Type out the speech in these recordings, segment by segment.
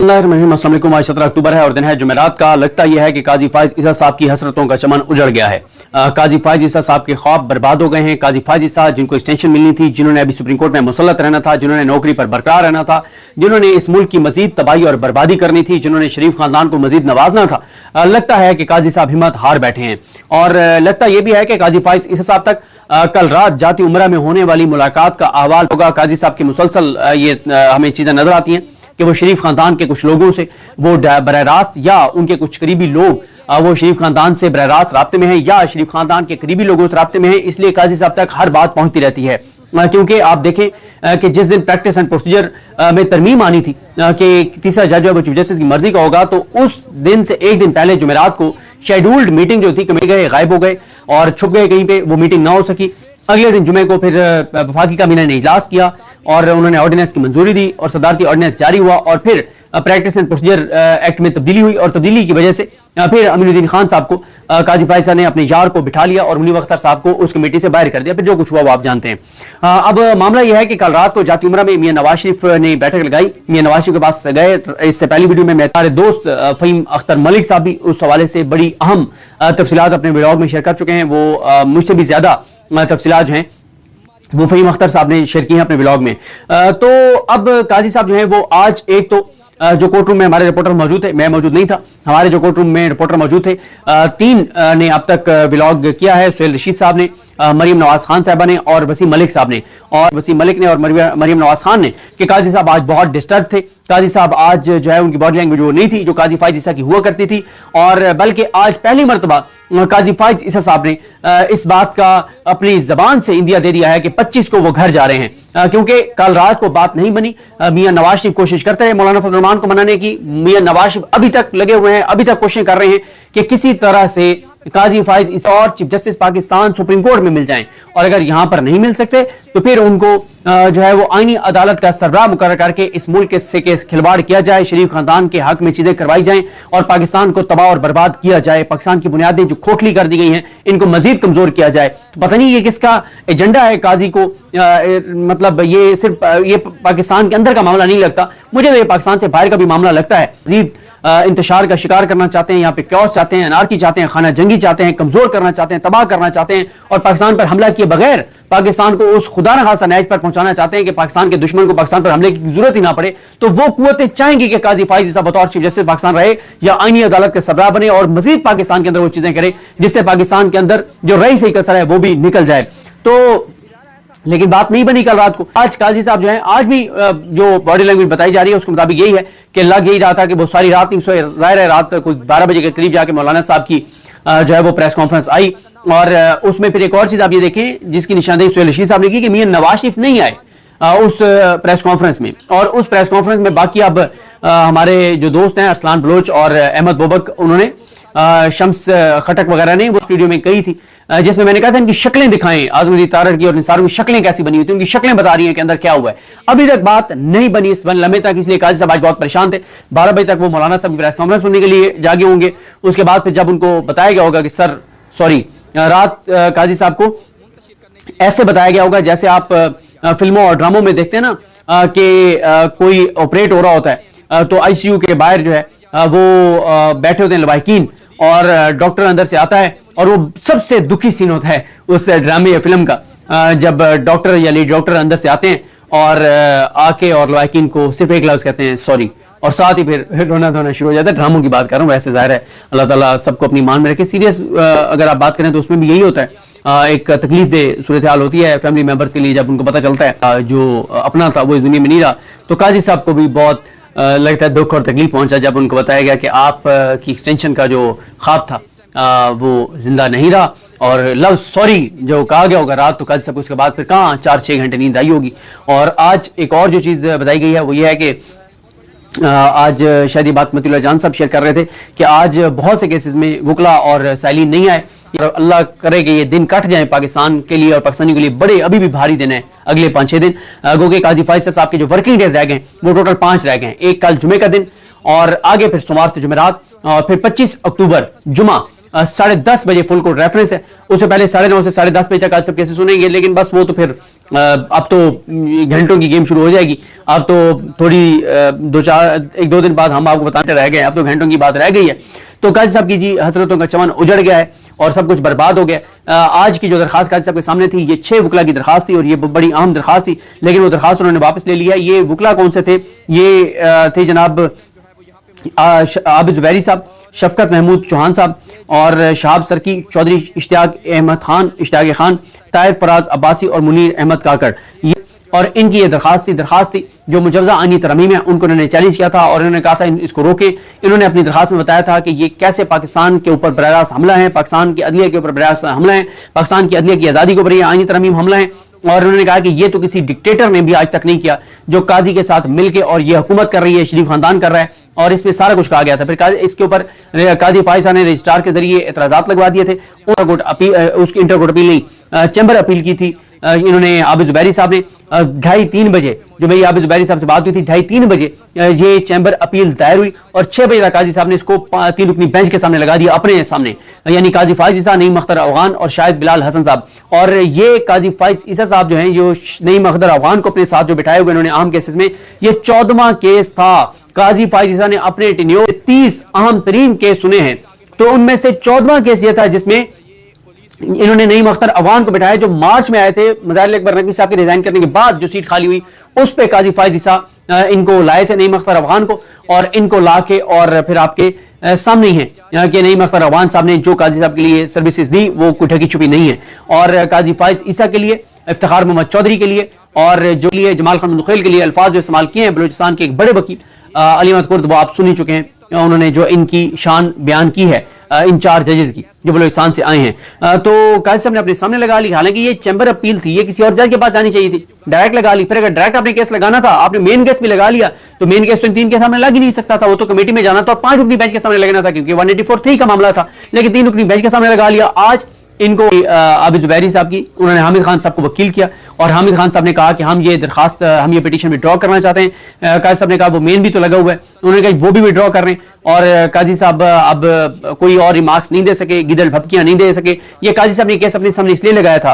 बिस्मिल्लाहिर्रहमानिर्रहीम। अस्सलाम वालेकुम। आज 17 अक्टूबर है और दिन है जुमेरात का। लगता यह है कि काजी फाइज ईसा साहब की हसरतों का चमन उजड़ गया है। काजी फाइज ईसा साहब के ख्वाब बर्बाद हो गए हैं। काजी फाइज ईसा जिनको एक्सटेंशन मिलनी थी, जिन्होंने अभी सुप्रीम कोर्ट में मुसल्लत रहना था, जिन्होंने नौकरी पर बरकरार रहना था, जिन्होंने इस मुल्क की मजीद तबाही और बर्बादी करनी थी, जिन्होंने शरीफ खानदान को मजीद नवाजना था, लगता है कि काजी साहब हिम्मत हार बैठे हैं। और लगता यह भी है कि काजी फाइज ईसा साहब तक कल रात जाती उम्रा में होने वाली मुलाकात का अहवाल होगा। काजी साहब की मुसलसल ये हमें चीजें नजर आती हैं कि वो शरीफ खानदान के कुछ लोगों से वो बरह रास्त या उनके कुछ करीबी लोग वो शरीफ खानदान से बरह रास्त राब्ते में हैं या शरीफ खानदान के करीबी लोगों से राब्ते में हैं। इसलिए काजी साहब तक हर बात पहुंचती रहती है, क्योंकि आप देखें कि जिस दिन प्रैक्टिस एंड प्रोसीजर में तरमीम आनी थी कि तीसरा जज है वो चीफ जस्टिस की मर्जी का होगा, तो उस दिन से एक दिन पहले जुमेरात को शेड्यूल्ड मीटिंग जो थी कमेटी गए गायब हो गए और छुप गए कहीं पे, वो मीटिंग ना हो सकी। अगले दिन जुमे को फिर वफाकी काबीना ने इजलास किया और उन्होंने ऑर्डिनेंस की मंजूरी दी और सदारती ऑर्डिनेंस जारी हुआ और फिर प्रैक्टिस एंड प्रोसीजर एक्ट में तब्दीली हुई और तब्दीली की वजह से फिर अमीनुद्दीन खान साहब को काजी फाइज साहब ने अपने यार को बिठा लिया और मुनीब अख्तर साहब को उस कमेटी से बाहर कर दिया। फिर जो कुछ हुआ वो आप जानते हैं। अब मामला यह है कि कल रात को जाती उमरा में मियां नवाज शरीफ ने बैठक लगाई। मियां नवाज शरीफ के पास गए। इससे पहली वीडियो में मेरे दोस्त फहीम अख्तर मलिक साहब भी उस हवाले से बड़ी अहम तफसीलात अपने व्लॉग में शेयर कर चुके हैं। वो मुझसे भी ज्यादा तफसीलात जो हैं वो फहीम अख्तर साहब ने शेयर की हैं अपने व्लॉग में। तो अब काजी साहब जो हैं वो आज एक तो जो कोर्ट रूम में हमारे रिपोर्टर मौजूद थे, मैं मौजूद नहीं था, हमारे जो कोर्ट रूम में रिपोर्टर मौजूद थे, तीन ने अब तक व्लॉग किया है। सुहेल रशीद साहब ने, मरियम नवाज खान साहबा ने और वसीम मलिक साहब ने। और वसीम मलिक ने और मरियम नवाज खान ने कि काजी साहब आज बहुत डिस्टर्ब थे। काजी साहब आज जो है उनकी बॉडी लैंग्वेज वो नहीं थी जो काजी फाइज ईसा की हुआ करती थी, और बल्कि आज पहली मरतबा काजी फाइज ईसा साहब ने इस बात का अपनी जबान से इंदिया दे दिया है कि 25 को वो घर जा रहे हैं, क्योंकि कल रात को बात नहीं बनी। मियां नवाज शरीफ कोशिश करते हैं मौलाना फजल रहमान को मनाने की। मियां नवाज शरीफ अभी तक लगे हुए हैं, अभी तक कोशिश कर रहे हैं कि किसी तरह से काजी फाइज ईसा और chief justice Pakistan supreme court में मिल जाएं, और अगर यहां पर नहीं मिल सकते तो फिर उनको जो है वो आईनी अदालत का सरबराह मुकर्रर करके इस मुल्क से खिलवाड़ किया जाए, शरीफ खानदान के हक में चीजें करवाई जाएं और पाकिस्तान को तबाह और बर्बाद किया जाए। पाकिस्तान की बुनियादें जो खोखली कर दी गई हैं इनको मजीद कमजोर किया जाए। तो पता नहीं ये किसका एजेंडा है काजी को, मतलब ये सिर्फ ये पाकिस्तान के अंदर का मामला नहीं लगता, मुझे तो ये पाकिस्तान से बाहर का भी मामला लगता है। मजीद इंतशार का शिकार करना चाहते हैं, यहाँ पे क्योस चाहते हैं, अनारकी चाहते हैं, खाना जंगी चाहते हैं, कमजोर करना चाहते हैं, तबाह करना चाहते हैं और पाकिस्तान पर हमला किए बगैर पाकिस्तान को उस खुदा न खासा नैज पर पहुंचाना चाहते हैं कि पाकिस्तान के दुश्मन को पाकिस्तान पर हमले की जरूरत ही ना पड़े। तो वो कुव्वतें चाहेंगी कि काजी फाइज ईसा बतौर चीफ जस्टिस पाकिस्तान रहे या आईनी अदालत के सरबराह बने और मजीद पाकिस्तान के अंदर वो चीजें करे जिससे पाकिस्तान के अंदर जो रही सही कसर है वो भी निकल जाए। तो लेकिन बात नहीं बनी कल रात को। आज काजी साहब जो है, आज भी जो बॉडी लैंग्वेज बताई जा रही है उसके मुताबिक यही है कि लग यही रहा था कि वो सारी रात नहीं सोए। जाहिर है रात कोई 12 बजे के करीब जाके मौलाना साहब की जो है वो प्रेस कॉन्फ्रेंस आई और उसमें फिर एक और चीज आप ये देखें जिसकी निशानदेही सुहेल रशीद साहब ने की कि मियां नवाज शरीफ नहीं आए उस प्रेस कॉन्फ्रेंस में। और उस प्रेस कॉन्फ्रेंस में बाकी अब हमारे जो दोस्त हैं अरसलान बलोच और अहमद बोबक, उन्होंने शम्स खटक वगैरह ने वो वीडियो में कही थी जिसमें मैंने कहा था इनकी शक्लें दिखाएं, आजमदीन तारड़ की और इन सारों की शक्लें कैसी बनी हुई थी, उनकी शक्लें बता रही हैं कि अंदर क्या हुआ है। अभी तक बात नहीं बनी इस लम्हे तक, इसलिए काजी साहब आज बहुत परेशान थे। 12 बजे तक वो मौलाना साहब की प्रेस कॉन्फ्रेंस सुनने के लिए जागे होंगे। उसके बाद फिर जब उनको बताया गया होगा कि सर सॉरी, रात काजी साहब को ऐसे बताया गया होगा जैसे आप फिल्मों और ड्रामों में देखते हैं ना कि कोई ऑपरेट हो रहा होता है तो आईसीयू के बाहर जो है वो बैठे होते हैं लवाहिकीन और डॉक्टर अंदर से आता है और वो सबसे दुखी सीन होता है उस ड्रामे या फिल्म का, जब डॉक्टर या लीड डॉक्टर अंदर से आते हैं और आके और लवाहिकीन को सिर्फ एक लफ्ज कहते हैं सॉरी, और साथ ही फिर रोना धोना शुरू हो जाता है। ड्रामों की बात कर रहा हूँ, वैसे जाहिर है अल्लाह ताला सबको अपनी मान में रखे। सीरियस अगर आप बात करें तो उसमें भी यही होता है, एक तकलीफ दे सूरत हाल होती है फैमिली मेंबर्स के लिए जब उनको पता चलता है जो अपना था वो इस दुनिया में नहीं रहा। तो काजी साहब को भी बहुत लगता है दुख और तकलीफ पहुंचा जब उनको बताया गया कि आप की एक्सटेंशन का जो ख्वाब था वो जिंदा नहीं रहा, और लफ्ज सॉरी जो कहा गया होगा रात तो काजी साहब को उसके बाद फिर कहाँ 4-6 घंटे नींद आई होगी। और आज एक और जो चीज़ बताई गई है वो ये है कि आज शायद ये बात मतीउल्लाह जान साहब शेयर कर रहे थे कि आज बहुत से केसेस में वकला और साइलिन नहीं आए, और अल्लाह करे कि ये दिन कट जाए पाकिस्तान के लिए और पाकिस्तानी के लिए बड़े अभी भी भारी दिन है अगले 5-6 दिन। गोगे काजी फाइज साहब के जो वर्किंग डेज रह गए वो टोटल 5 रह गए। एक कल जुमे का दिन और आगे फिर सोमवार से जुमेरात और फिर 25 अक्टूबर जुमा 10:30 बजे फुल कोर्ट रेफरेंस है, उससे पहले 9:30 से 10:30 बजे तक आज सब केसेस सुनेंगे, लेकिन बस वो तो फिर अब तो घंटों की गेम शुरू हो जाएगी। अब तो थोड़ी 1-2 दिन बाद हम आपको बताते रह गए, अब तो घंटों की बात रह गई है। तो काजी साहब की जी हसरतों का चमन उजड़ गया है और सब कुछ बर्बाद हो गया। आज की जो दरखास्त काजी साहब के सामने थी, ये 6 वकला की दरखास्त थी और ये बड़ी अहम दरखास्त थी, लेकिन वो दरखास्त उन्होंने वापस ले लिया। ये वकला कौन से थे? ये थे जनाब आबिद जुबैरी साहब, शफकत महमूद चौहान साहब और शहाब सरकी, चौधरी इश्तियाक खान, ताहिर फराज अब्बासी और मुनीर अहमद काकड़। और इनकी ये दरखास्त थी जो मुजवजा आईनी तरमीम है, उनको उन्होंने चैलेंज किया था और उन्होंने कहा था इसको रोके। इन्होंने अपनी दरखास्त में बताया था कि ये कैसे पाकिस्तान के ऊपर बराह रास्त हमला है, पाकिस्तान की अदलिया के ऊपर बराह रास्त हमला है, पाकिस्तान की अदलिया की आज़ादी के ऊपर ये आईनी तरमीम हमला है। और उन्होंने कहा कि ये तो किसी डिक्टेटर ने भी आज तक नहीं किया, जो काजी के साथ मिलके और ये हुकूमत कर रही है, शरीफ खानदान कर रहा है, और इसमें सारा कुछ कहा गया था। फिर इसके ऊपर काजी फाइजा ने रजिस्ट्रार के जरिए एतराजात लगवा दिए थे। उसकी इंटरकोर्ट अपील नहीं, चैम्बर अपील की थी इन्होंने। आबिद जुबैरी साहब ने 2:30-3 बजे, जो मेरी आबिद जुबैरी साहब से बात हुई थी, 2:30-3 बजे ये चैम्बर अपील दायर हुई और 6 बजे तक काजी साहब ने इसको 3 रुकनी बेंच के सामने लगा दिया, अपने सामने, यानी काजी फाइज ईसा, नईम अख्तर अफगान और शायद बिलाल हसन साहब। और ये काजी फाइज ईसा साहब जो हैं, जो नईम अख्तर अफगान को अपने साथ जो बिठाए हुए इन्होंने अहम केसेस में, ये 14वां केस था। काजी फाइज ईसा ने अपने टेन्योर 30 अहम तरीन केस सुने हैं, तो उनमें से 14वां केस ये था जिसमें इन्होंने नईम अख्तर अफगान को बिठाया, जो मार्च में आए थे मज़ाहिर अकबर नकवी साहब के रिजाइन करने के बाद जो सीट खाली हुई उस पे काजी फाइज ईसा इनको लाए थे, नईम अख्तर अफगान को, और इनको ला के और फिर आपके सामने ही है कि नईम अख्तर अफगान साहब ने जो काजी साहब के लिए सर्विसेज दी वो कोई ढकी छुपी नहीं है। और काजी फाइज ईसा के लिए, इफ्तिखार मोहम्मद चौधरी के लिए और जो लिए जमाल खान मुंदखिल के लिए अल्फाज जो इस्तेमाल किए हैं बलूचिस्तान के एक बड़े वकील अली अहमद कुर्द, वो आप सुन ही चुके हैं, उन्होंने जो इनकी शान बयान की है इन 4 जजेस की जो बलूचिस्तान से आए हैं। तो काजी साहब ने अपने सामने लगा ली। हालांकि ये चैम्बर अपील थी, ये किसी और जज के पास जानी चाहिए थी, डायरेक्ट लगा ली। फिर अगर डायरेक्ट आपने केस लगाना था, आपने मेन केस भी लगा लिया, तो मेन केस तो इन 3 के सामने लग ही नहीं सकता था, वो तो कमेटी में जाना था और 5 रुकनी बेंच के सामने लगना था, क्योंकि 184(3) का मामला था, लेकिन 3 रुकनी बेंच के सामने लगा लिया। आज इनको आबिद जुबैरी साहब की, उन्होंने हामिद खान साहब को वकील किया और हामिद खान साहब ने कहा कि हम ये दरखास्त, हम ये पिटीशन विड्रॉ करना चाहते हैं। काजी साहब ने कहा वो मेन भी तो लगा हुआ है, उन्होंने कहा वो भी विड्रॉ कर रहे हैं। और काजी साहब अब कोई और रिमार्क्स नहीं दे सके, गिदड़ भपकियां नहीं दे सके। ये काजी साहब ने केस अपने सामने इसलिए लगाया था,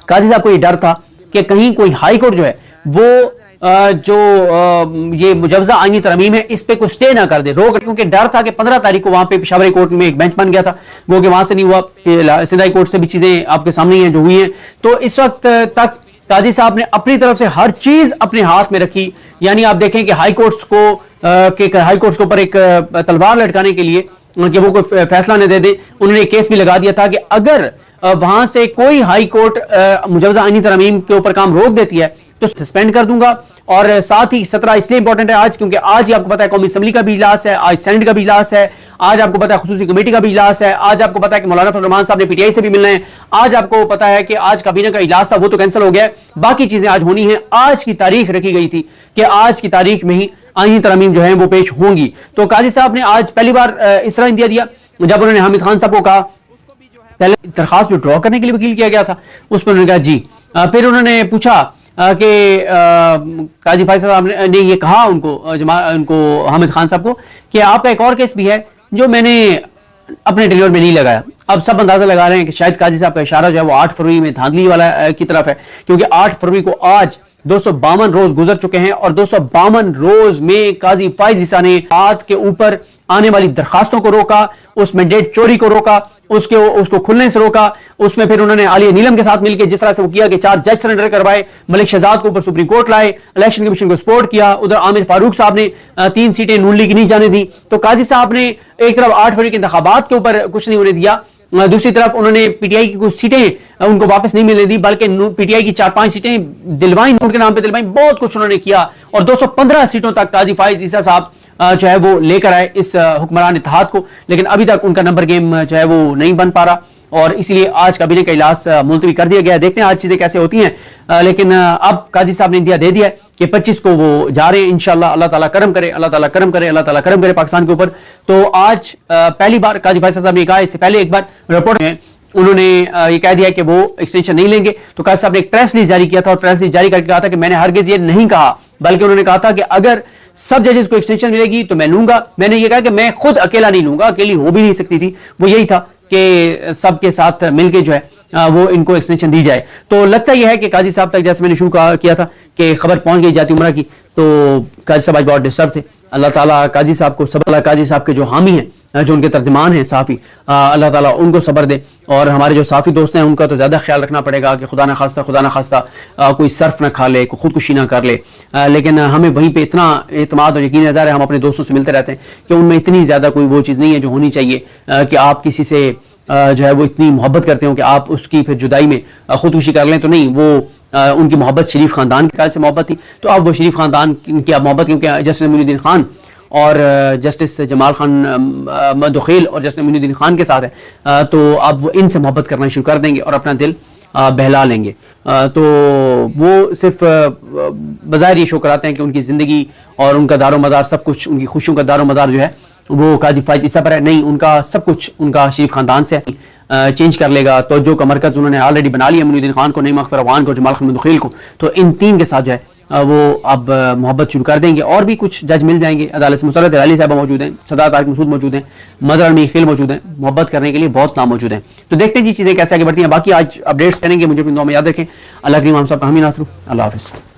काजी साहब को ये डर था कि कहीं कोई हाई कोर्ट जो है वो ये मुजवजा आईनी तरमीम है इस पे कोई स्टे ना कर दे, रोक, क्योंकि डर था कि 15 तारीख को वहां पे पेशावरी कोर्ट में एक बेंच बन गया था, वो कि वहां से नहीं हुआ, सिंधाई कोर्ट से भी चीजें आपके सामने हैं जो हुई हैं। तो इस वक्त तक काजी साहब ने अपनी तरफ से हर चीज अपने हाथ में रखी, यानी आप देखें कि हाई कोर्ट्स के ऊपर एक तलवार लटकाने के लिए कि वो कोई फैसला न दे दे, उन्होंने एक केस भी लगा दिया था कि अगर वहां से कोई हाई कोर्ट मुजवजा आईनी तरमीम के ऊपर काम रोक देती है तो सस्पेंड कर दूंगा। और साथ ही 17 इसलिए इंपॉर्टेंट है आज, क्योंकि आज ही आपको पता है कौमी असम्बली का भी इजलास है, आज सेनेट का भी इजलास है, आज आपको पता है खुसूसी कमेटी का भी इजलास है, आज आपको पता है कि मौलाना फजल रहमान साहब ने पीटीआई से भी मिलना है, आज आपको पता है कि आज काबीना का इजलास था वो तो कैंसिल हो गया, बाकी चीजें आज होनी है। आज की तारीख रखी गई थी कि आज की तारीख में ही आईनी तरमीम जो है वो पेश होंगी। तो काजी साहब ने आज पहली बार इस तरह इंदिया दिया जब उन्होंने हामिद खान साहब को कहा, पहले दरखास्त जो ड्रॉ करने के लिए वकील किया गया था उस पर उन्होंने कहा जी, फिर उन्होंने पूछा कि काजी फाइज साहब ने ये कहा उनको हामिद खान साहब को कि आपका एक और केस भी है जो मैंने अपने टेन्योर में नहीं लगाया। अब सब अंदाजा लगा रहे हैं कि शायद काजी साहब का इशारा जो है वो 8 फरवरी में धांधली वाला की तरफ है, क्योंकि 8 फरवरी को आज 252 रोज गुजर चुके हैं और 252 रोज में काजी फाइज ईसा ने हाथ के ऊपर आने वाली दरखास्तों को रोका, उस मैंडेट चोरी को रोका, उसको खुलने से रोका। उसमें फिर उन्होंने आलिया नीलम के साथ मिलकर जिस तरह से वो किया कि 4 जज सरेंडर करवाए, मलिक शहजाद को ऊपर सुप्रीम कोर्ट लाए, इलेक्शन कमीशन को सपोर्ट किया, उधर आमिर फारूक साहब ने 3 सीटें नून लीग नहीं जाने दी। तो काजी साहब ने एक तरफ 8 फरवरी के इंतखाबात के ऊपर कुछ नहीं होने दिया, दूसरी तरफ उन्होंने पीटीआई की कुछ सीटें उनको वापस नहीं मिलने दी, बल्कि पीटीआई की 4-5 सीटें दिलवाई, नोट के नाम पे दिलवाई, बहुत कुछ उन्होंने किया और 215 सीटों तक काजी फाइज ईसा साहब जो है वो लेकर आए इस हुक्मरान इत्तेहाद को। लेकिन अभी तक उनका नंबर गेम जो है वो नहीं बन पा रहा और इसलिए आज काबीना का इजलास मुलतवी कर दिया गया। देखते हैं आज चीजें कैसे होती हैं, लेकिन अब काजी साहब ने इंदिया दे दिया कि 25 को वो जा रहे हैं। इंशाल्लाह अल्लाह ताला करम करे, अल्लाह ताला करम करे, अल्लाह ताला करम करे पाकिस्तान के ऊपर। तो आज पहली बार काजी फाइज साहब ने कहा, इससे पहले एक बार रिपोर्ट में उन्होंने ये कह दिया कि वो एक्सटेंशन नहीं लेंगे। तो काजी साहब ने एक प्रेस रिलीज जारी किया था और प्रेस रिलीज जारी करके कहा था कि मैंने हरगिज ये नहीं कहा, बल्कि उन्होंने कहा था कि अगर سب ججز کو ایکسٹینشن ملے گی تو میں لوں گا. میں نے یہ کہا کہ میں خود اکیلا نہیں لوں گا, اکیلی ہو بھی نہیں سکتی تھی, وہ یہی تھا کہ سب کے ساتھ مل کے جو ہے وہ ان کو ایکسٹینشن دی جائے. تو لگتا یہ ہے کہ قاضی صاحب تک, جیسے میں نے شروع کیا تھا کہ خبر پہنچ گئی جاتی عمرہ کی, تو قاضی صاحب آج بہت ڈسٹرب تھے. اللہ تعالیٰ قاضی صاحب کو صبر, قاضی صاحب کے جو حامی ہیں, جو ان کے ترجمان ہیں صحافی, اللہ تعالیٰ ان کو صبر دے. اور ہمارے جو صحافی دوست ہیں ان کا تو زیادہ خیال رکھنا پڑے گا کہ خدا نہ خواستہ کوئی صرف نہ کھا لے, کوئی خودکشی نہ کر لے. لیکن ہمیں وہیں پہ اتنا اعتماد اور یقین نظر ہے, ہم اپنے دوستوں سے ملتے رہتے ہیں کہ ان میں اتنی زیادہ کوئی وہ چیز نہیں ہے جو ہونی چاہیے کہ آپ کسی سے جو ہے وہ اتنی محبت کرتے ہوں کہ آپ اس کی پھر جدائی میں خودکشی کر لیں. تو نہیں, وہ ان کی محبت شریف خاندان کے سے محبت تھی, تو اب وہ شریف خاندان کی اب محبت, کیونکہ جسٹس معین الدین خان اور جسٹس جمال خان مدخیل اور جسٹس معین الدین خان کے ساتھ ہے, تو اب وہ ان سے محبت کرنا شروع کر دیں گے اور اپنا دل بہلا لیں گے. تو وہ صرف بظاہر یہ شو کراتے ہیں کہ ان کی زندگی اور ان کا دار و مدار سب کچھ, ان کی خوشیوں کا دار و مدار جو ہے وہ قاضی فائز عیسیٰ پر ہے. نہیں, ان کا سب کچھ ان کا شریف خاندان سے چینج کر لے گا. توجہ کا مرکز انہوں نے آلریڈی بنا لیا, معین الدین خان کو, نعیم اختر افغان کو, جمال خان مدخیل کو. تو ان تین کے ساتھ جو ہے وہ اب محبت شروع کر دیں گے. اور بھی کچھ جج مل جائیں گے, عدالت سے مسرت علی صاحبہ موجود ہیں, صدر طارق مسعود موجود ہیں, مظہر علمی خیل موجود ہیں, محبت کرنے کے لیے بہت نام موجود ہیں. تو دیکھتے ہیں جی چیزیں کیسے آگے بڑھتی ہیں. باقی آج اپڈیٹس کریں گے, مجھے اپنی دعا میں یاد رکھیں. اللہ کریم ہم سب کا حامی ناصر. اللہ حافظ.